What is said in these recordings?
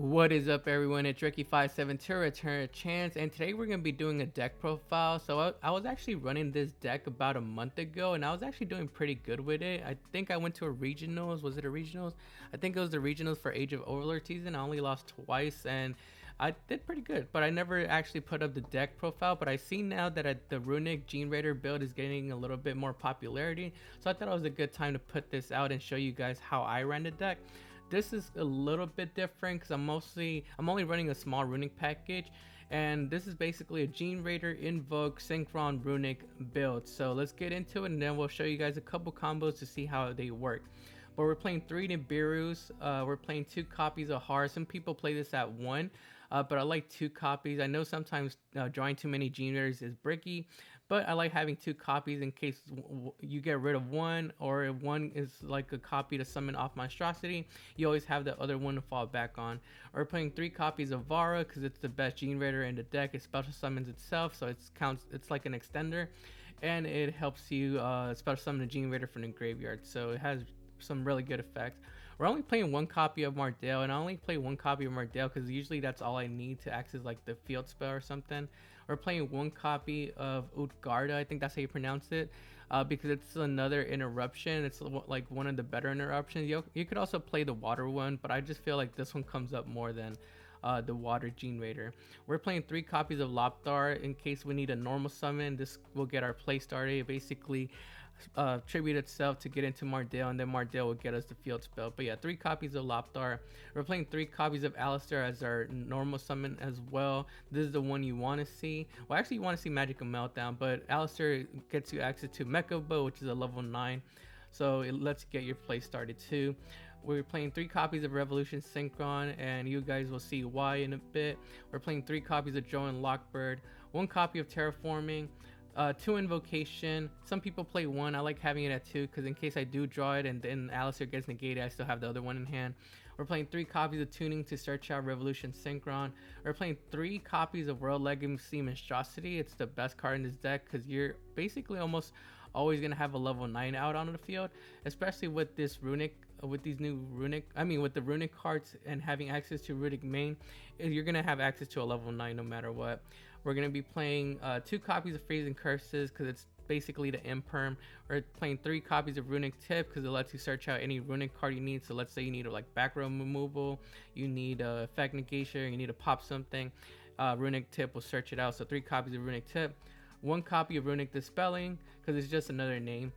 What is up, everyone? It's Ricky57 to return a chance, and today we're going to be doing a deck profile. So I was actually running this deck about a month ago, and I was actually doing pretty good with it. I think I went to a regionals. Was it a regionals? I think it was the regionals for Age of Overlord season. I only lost twice, and I did pretty good, but I never actually put up the deck profile. But I see now that the Runick Generaider build is getting a little bit more popularity, so I thought it was a good time to put this out and show you guys how I ran the deck. This is a little bit different because I'm only running a small Runick package, and this is basically a Generaider, Invoked, Synchron, Runick build. So let's get into it, and then we'll show you guys a couple combos to see how they work. But we're playing 3 Nibiru's, we're playing 2 copies of Har. Some people play this at 1, but I like 2 copies. I know sometimes drawing too many Generators is bricky, but I like having 2 copies in case you get rid of one, or if one is like a copy to summon off monstrosity, you always have the other one to fall back on. We're playing 3 copies of Vara because it's the best Generaider in the deck. It special summons itself, so it's like an extender, and it helps you special summon a Generaider from the graveyard, so it has some really good effects. We're only playing 1 copy of Mardale, and I only play 1 copy of Mardale because usually that's all I need to access like the field spell or something. We're playing 1 copy of Utgarda, I think that's how you pronounce it, because it's another interruption. It's like one of the better interruptions. You could also play the water one, but I just feel like this one comes up more than the water Generaider. We're playing 3 copies of Lopthar in case we need a normal summon. This will get our play started. It basically tribute itself to get into Mardale, and then Mardale will get us the field spell. But yeah, 3 copies of Lopthar. We're playing 3 copies of Alistair as our normal summon as well. This is the one you want to see. Well, actually you want to see Magical Meltdown, but Alistair gets you access to Mecha Bow, which is a level 9, so it lets you get your play started too. We're playing 3 copies of Revolution Synchron, and you guys will see why in a bit. We're playing 3 copies of Joan Lockbird, 1 copy of Terraforming, 2 Invocation. Some people play 1. I like having it at 2 because in case I do draw it and then Alistair gets negated, I still have the other one in hand. We're playing 3 copies of Tuning to search out Revolution Synchron. We're playing 3 copies of World Legacy Monstrosity. It's the best card in this deck because you're basically almost always gonna have a level 9 out on the field, especially with this Runick, with these new Runick, with the Runick cards and having access to Runick main, you're gonna have access to a level 9 no matter what. We're gonna be playing 2 copies of Freezing Curses because it's basically the imperm. We're playing 3 copies of Runick Tip because it lets you search out any Runick card you need. So let's say you need like back row removal, you need a effect negation, you need to pop something, Runick Tip will search it out. So 3 copies of Runick Tip, 1 copy of Runick Dispelling because it's just another name,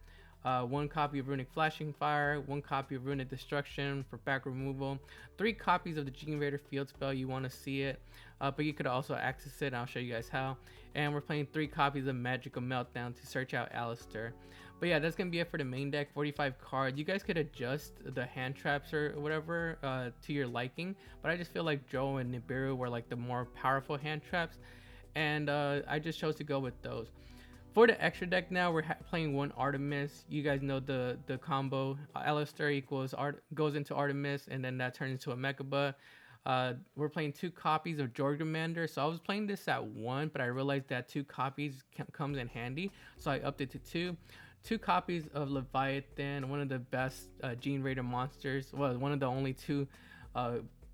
1 copy of Runick Flashing Fire, 1 copy of Runick Destruction for back removal, 3 copies of the Generaider field spell. You want to see it, but you could also access it, and I'll show you guys how. And we're playing 3 copies of Magical Meltdown to search out Alistair. But yeah, that's gonna be it for the main deck. 45 cards. You guys could adjust the hand traps or whatever to your liking, but I just feel like Joe and Nibiru were like the more powerful hand traps, and I just chose to go with those. For the extra deck now, we're playing 1 Artemis. You guys know the combo. Alistair equals goes into Artemis, and then that turns into a Mechaba. We're playing 2 copies of Jorgamander. So I was playing this at 1, but I realized that 2 copies comes in handy, so I upped it to 2. 2 copies of Leviathan, one of the best Generaider monsters. Well, one of the only 2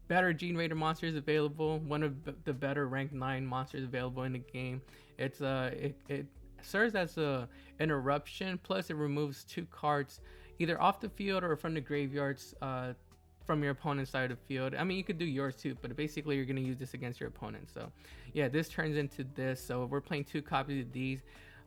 better Generaider monsters available. One of the better rank 9 monsters available in the game. It's it serves as a interruption, plus it removes 2 cards either off the field or from the graveyards from your opponent's side of the field. You could do yours too, but basically you're going to use this against your opponent. So yeah, this turns into this. So we're playing 2 copies of these.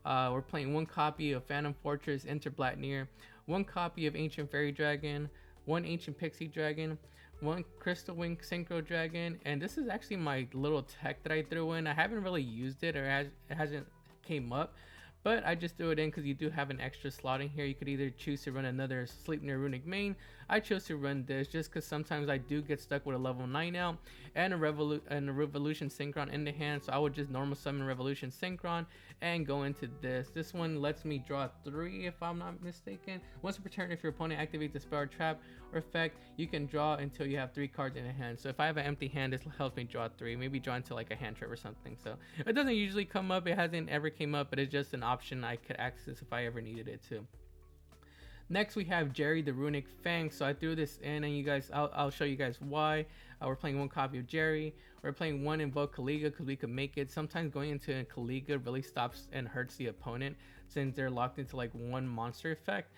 We're playing 1 copy of Phantom Fortress Interblatnir, 1 copy of Ancient Fairy Dragon, 1 Ancient Pixie Dragon, 1 Crystal Wing Synchro Dragon, and this is actually my little tech that I threw in. I haven't really used it, or it hasn't came up, but I just threw it in because you do have an extra slot in here. You could either choose to run another Sleipnir Runick main. I chose to run this just because sometimes I do get stuck with a level 9 out and a Revolution Synchron in the hand, so I would just normal summon Revolution Synchron and go into this. This one lets me draw 3 if I'm not mistaken. Once per turn, if your opponent activates a spell or trap or effect, you can draw until you have 3 cards in a hand. So if I have an empty hand, this helps me draw 3, maybe draw into like a hand trap or something. So it doesn't usually come up, it hasn't ever came up, but it's just an option I could access if I ever needed it to. Next we have Jerry the Runick Fang. So I threw this in, and you guys, I'll show you guys why. We're playing one copy of Jerry. We're playing one Invoked Kaliga because we could make it. Sometimes going into a Kaliga really stops and hurts the opponent since they're locked into like one monster effect.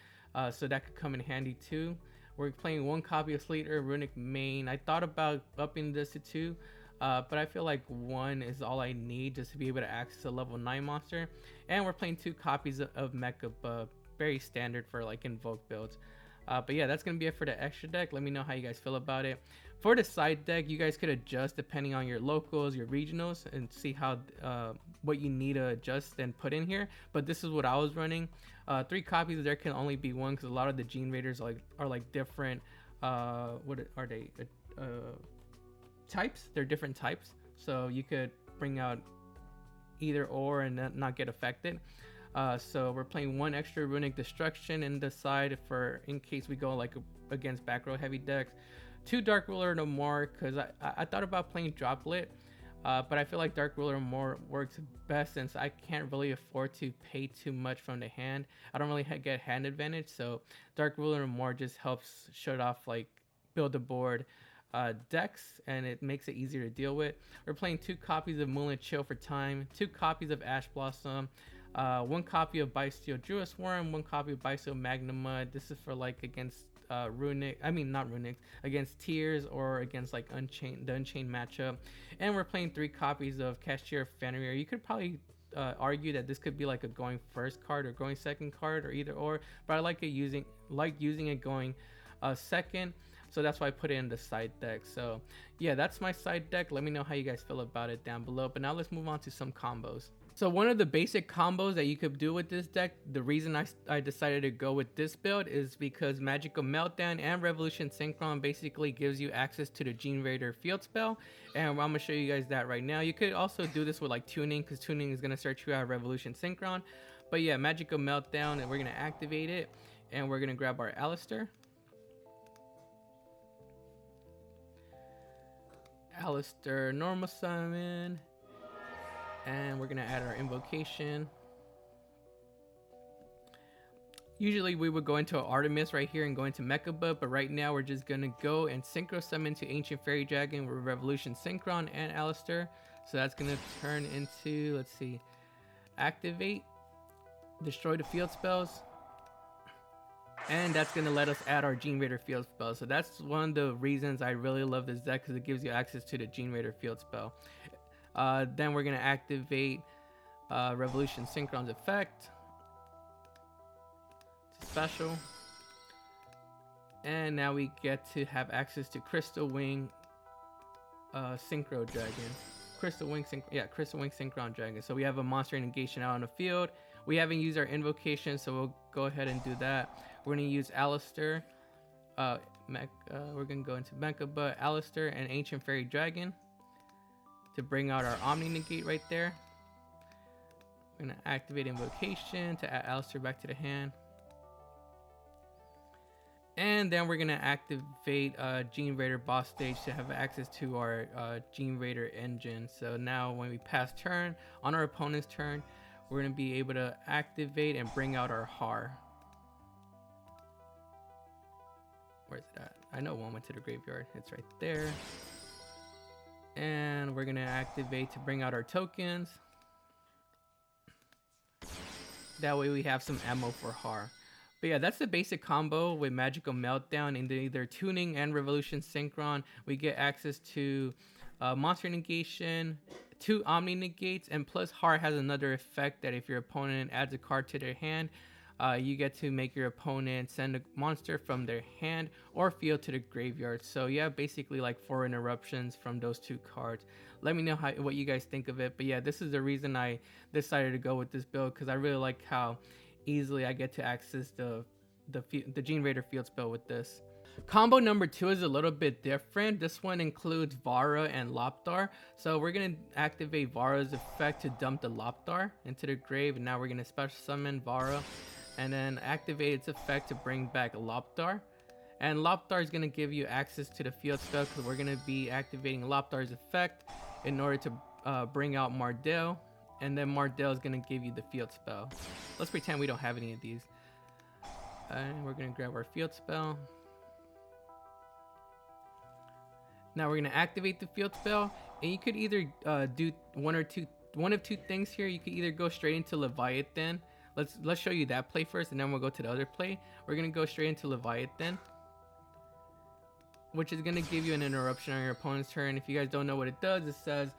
So that could come in handy too. We're playing one copy of Slater Runick Main. I thought about upping this to 2, but I feel like 1 is all I need just to be able to access a level 9 monster. And we're playing 2 copies of Mecha Buff. Very standard for like Invoke builds. But yeah, that's gonna be it for the extra deck. Let me know how you guys feel about it. For the side deck, you guys could adjust depending on your locals, your regionals, and see how what you need to adjust and put in here. But this is what I was running. 3 copies. There can only be 1 because a lot of the Generaiders are like different. What are they? Types. They're different types, so you could bring out either or and not get affected. So we're playing 1 extra Runick Destruction in the side for in case we go like against back row heavy decks. 2 Dark Ruler no more because I thought about playing Droplet, but I feel like Dark Ruler more works best since I can't really afford to pay too much from the hand. I don't really get hand advantage, so Dark Ruler more just helps shut off like build the board decks, and it makes it easier to deal with. We're playing 2 copies of Moonlit Chill for time, 2 copies of Ash Blossom, 1 copy of Bysteel Druid Swarm, 1 copy of Bysteel Magnuma. This is for like against Runick, I mean not Runick, against Tears or against like the Unchained matchup. And we're playing 3 copies of Cashier Fenrir. You could probably argue that this could be like a going first card or going second card or either or, but I like using it going second. So that's why I put it in the side deck. So yeah, that's my side deck. Let me know how you guys feel about it down below. But now let's move on to some combos. So one of the basic combos that you could do with this deck, the reason I decided to go with this build is because Magical Meltdown and Revolution Synchron basically gives you access to the Generator field spell, and I'm gonna show you guys that right now. You could also do this with like tuning, because tuning is gonna search you out Revolution Synchron. But yeah, Magical Meltdown, and we're gonna activate it, and we're gonna grab our Alistair. Alistair normal summon. And we're gonna add our invocation. Usually we would go into Artemis right here and go into Mecha Buff, but right now we're just gonna go and Synchro summon to Ancient Fairy Dragon with Revolution Synchron and Alistair. So that's gonna turn into, let's see, activate, destroy the field spells, and that's gonna let us add our Generator field spell. So that's one of the reasons I really love this deck, because it gives you access to the Generator field spell. Then we're gonna activate Revolution Synchron's effect to special, and now we get to have access to Crystal Wing Synchro Dragon. Crystal Wing Synchron Dragon. So we have a monster negation out on the field. We haven't used our invocation, so we'll go ahead and do that. We're gonna use Alistair. We're gonna go into Mecha Buff, Alistair, and Ancient Fairy Dragon to bring out our Omni Negate right there. We're gonna activate invocation to add Alistair back to the hand. And then we're gonna activate Generator boss stage to have access to our Generator engine. So now when we pass turn, on our opponent's turn, we're gonna be able to activate and bring out our Har. Where's it at? I know 1 went to the graveyard, it's right there. And we're gonna activate to bring out our tokens. That way we have some ammo for Har. But yeah, that's the basic combo with Magical Meltdown. In either tuning and Revolution Synchron, we get access to monster negation, 2 Omni negates, and plus Har has another effect that if your opponent adds a card to their hand, you get to make your opponent send a monster from their hand or field to the graveyard. So yeah, basically like 4 interruptions from those 2 cards. Let me know what you guys think of it. But yeah, this is the reason I decided to go with this build, because I really like how easily I get to access the Generator field spell with this. Combo number 2 is a little bit different. This one includes Vara and Loptar. So we're going to activate Vara's effect to dump the Loptar into the grave, and now we're going to special summon Vara and then activate its effect to bring back Loptar. And Loptar is going to give you access to the field spell, because we're going to be activating Loptar's effect in order to bring out Mardell, and then Mardell is going to give you the field spell. Let's pretend we don't have any of these. And we're gonna grab our field spell. Now we're gonna activate the field spell, and you could either do one of two things here. You could either go straight into Leviathan. Let's show you that play first, and then we'll go to the other play. We're gonna go straight into Leviathan, which is gonna give you an interruption on your opponent's turn. If you guys don't know what it does, it says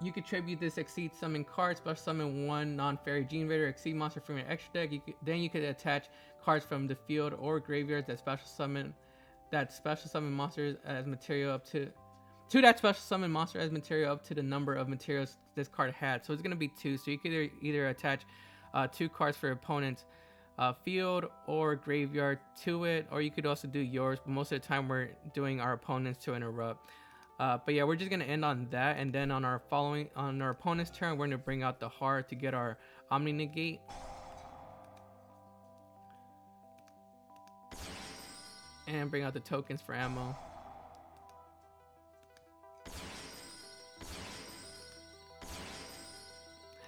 you could tribute this Exceed summon card, special summon one non-fairy Generaider, Exceed monster from your extra deck. Then you could attach cards from the field or graveyard that special summon monsters as material up to that special summon monster as material up to the number of materials this card had. So it's gonna be 2. So you could either attach 2 cards for your opponent's field or graveyard to it, or you could also do yours. But most of the time we're doing our opponents to interrupt. But yeah, we're just gonna end on that, and then on our opponent's turn, we're gonna bring out the heart to get our Omni Negate. And bring out the tokens for ammo.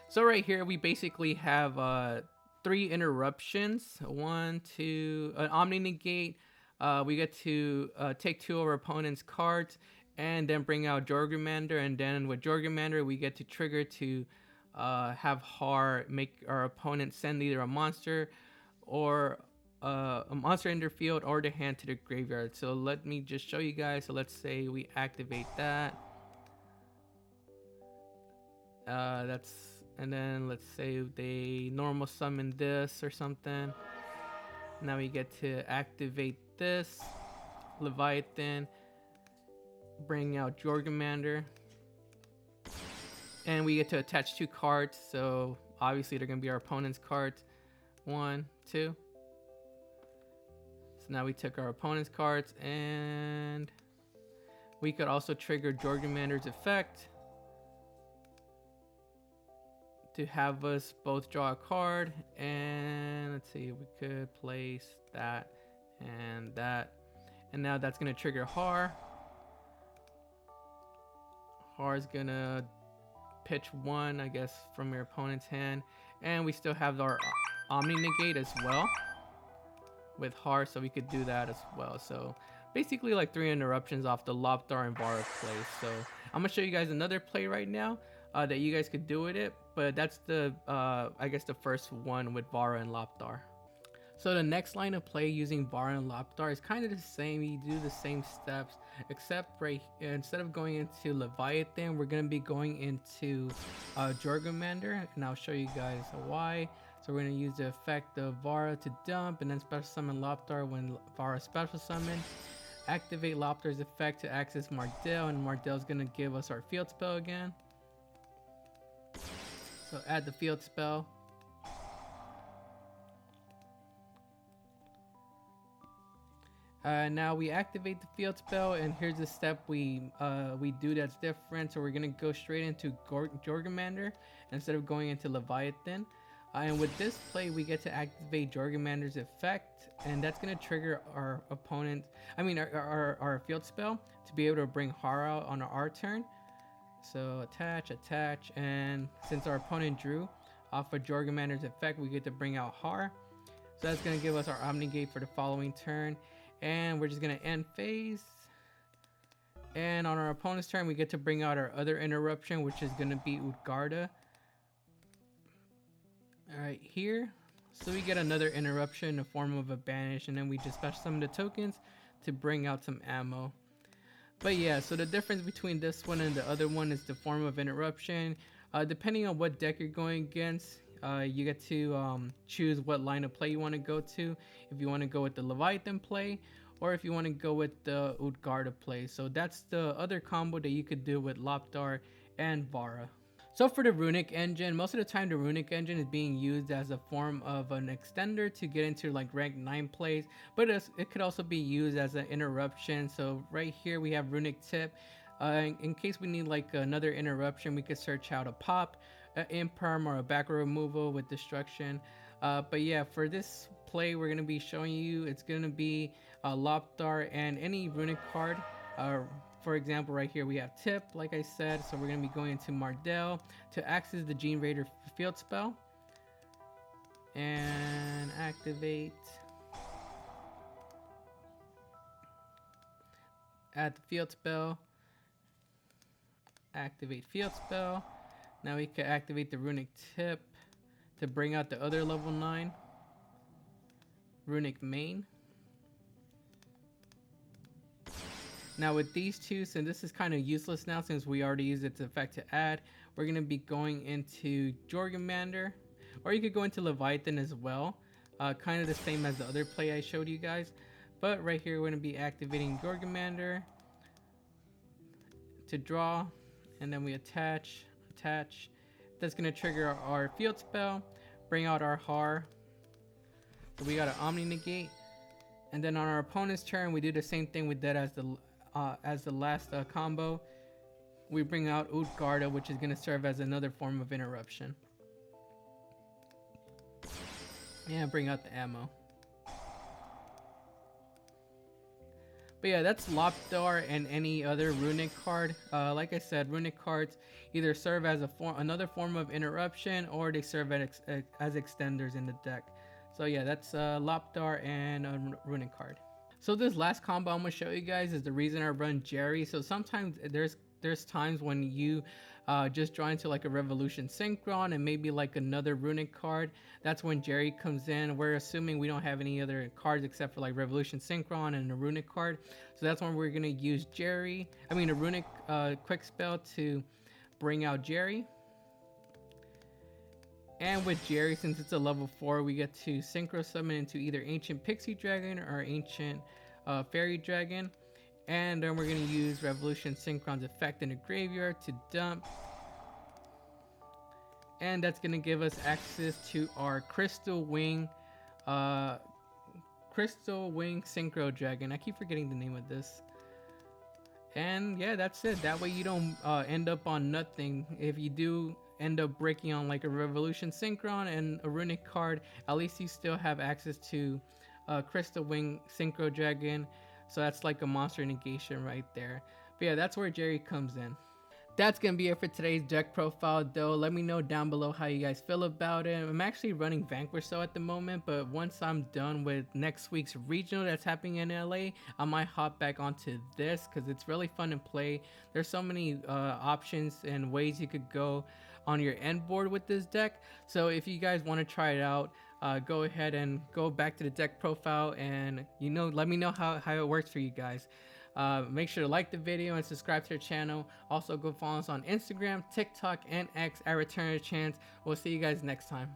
So right here, we basically have 3 interruptions. 1, 2, an Omni Negate. We get to take 2 of our opponent's cards, and then bring out Jorgrimander, and then with Jorgrimander we get to trigger to have Har make our opponent send either a monster or a monster in their field or the hand to the graveyard. So let me just show you guys. So let's say we activate that. And then let's say they normal summon this or something. Now we get to activate this Leviathan, bring out Jorgrimander, and we get to attach 2 cards. So obviously they're gonna be our opponent's cards. 1, 2. So now we took our opponent's cards, and we could also trigger Jorgrimander's effect to have us both draw a card. And let's see, we could place that and that, and now that's gonna trigger Har. Har is gonna pitch 1, I guess, from your opponent's hand, and we still have our Omni Negate as well with Har, so we could do that as well. So basically like 3 interruptions off the Lopdar and Vara play. So I'm gonna show you guys another play right now that you guys could do with it, but that's the I guess the first one with Vara and Lopdar. So the next line of play using Vara and Lopdar is kind of the same. You do the same steps, except instead of going into Leviathan, we're going to be going into Jorgrimander, and I'll show you guys why. So we're going to use the effect of Vara to dump, and then special summon Lopdar when Vara special summon. Activate Lopdar's effect to access Mardell, and Mardell's going to give us our field spell again. So add the field spell. Now we activate the field spell, and here's the step we do that's different. So we're gonna go straight into Jorgrimander instead of going into Leviathan. And with this play, we get to activate Jorgrimander's effect, and that's gonna trigger our opponent. Our field spell to be able to bring Har out on our turn. So attach, and since our opponent drew off of Jorgrimander's effect, we get to bring out Har. So that's gonna give us our Omni Gate for the following turn. And we're just gonna end phase, and on our opponent's turn we get to bring out our other interruption, which is gonna be Utgarda right here. So we get another interruption in the form of a banish, and then we just special summon the tokens to bring out some ammo. But yeah, so the difference between this one and the other one is the form of interruption. Depending on what deck you're going against, you get to choose what line of play you want to go to. If you want to go with the Leviathan play, or if you want to go with the Utgarda play. So that's the other combo that you could do with Lopdar and Vara. So for the Runick engine, most of the time the Runick engine is being used as a form of an extender to get into like rank 9 plays, but it could also be used as an interruption. So right here we have Runick Tip. In case we need like another interruption, we could search out a pop, imperm, or a back row removal with destruction. But yeah, for this play we're going to be showing you, it's going to be Lopdar and any Runick card. For example, right here we have Tip, like I said. So we're going to be going into Mardell to access the Generaider field spell. And activate, add the field spell, activate field spell. Now we can activate the Runick tip to bring out the other level 9 Runick main. Now with these two, since this is kind of useless now since we already used its effect to add, we're going to be going into Jorgamander, or you could go into Leviathan as well. Kind of the same as the other play I showed you guys. But right here we're going to be activating Jorgamander to draw, and then we attach. That's going to trigger our field spell, bring out our Har. So we got an Omni Negate. And then on our opponent's turn, we do the same thing we did as the last combo. We bring out Utgarda, which is going to serve as another form of interruption. And bring out the ammo. But yeah, that's Lopdar and any other Runick card. Like I said, Runick cards either serve as another form of interruption, or they serve as extenders in the deck. So yeah, that's Lopdar and a Runick card. So this last combo I'm gonna show you guys is the reason I run Jerry. So sometimes there's times when you just draw into like a Revolution Synchron and maybe like another Runick card. That's when Jerry comes in. We're assuming we don't have any other cards except for like Revolution Synchron and a Runick card. So that's when we're gonna use a Runick quick spell to bring out Jerry. And with Jerry, since it's a level 4, we get to Synchro Summon into either Ancient Pixie Dragon or Ancient Fairy Dragon. And then we're going to use Revolution Synchron's effect in the graveyard to dump. And that's going to give us access to our Crystal Wing Synchro Dragon. I keep forgetting the name of this. And yeah, that's it. That way you don't end up on nothing. If you do end up breaking on like a Revolution Synchron and a Runick card, at least you still have access to Crystal Wing Synchro Dragon. So that's like a monster negation right there. But yeah, that's where Jerry comes in. That's gonna be it for today's deck profile though. Let me know down below how you guys feel about it. I'm actually running Vanquish so at the moment, but once I'm done with next week's regional that's happening in LA, I might hop back onto this because it's really fun to play. There's so many options and ways you could go on your end board with this deck. So if you guys want to try it out, go ahead and go back to the deck profile and let me know how it works for you guys. Make sure to like the video and subscribe to the channel. Also go follow us on Instagram, TikTok, and X at Return of the Chance. We'll see you guys next time.